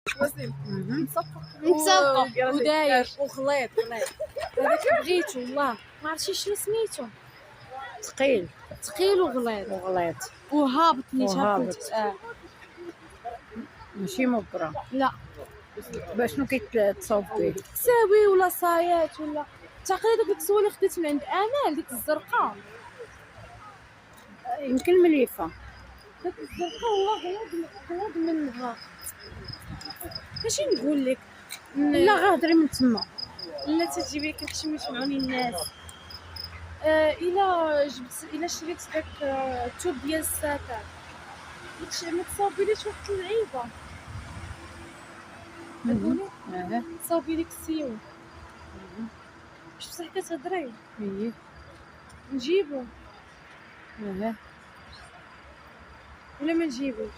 متصفق وداير وخليط هذاك بغيتو والله ما عرفتش شنو سميتو. ثقيل وغليظ وهابط نيتها كنت ماشي مبرة. لا شنو كيتصاوب به؟ تساوي ولا صايات ولا تقريبا ديك السوا اللي خديت من عند امال ديك الزرقاء يمكن مليفة. ديك الزرقاء والله غلط منها. ماشي نقول لك لا غادري من تما. لا تجيبي لك شي يسمعوني الناس. الا شريت داك التوب ديال الساتان داكشي ما تصاوبيليش واحد اللعيبه نقولي صاوبي لك السيون واش بصح كتهضري نجيبو ولا ما نجيبوش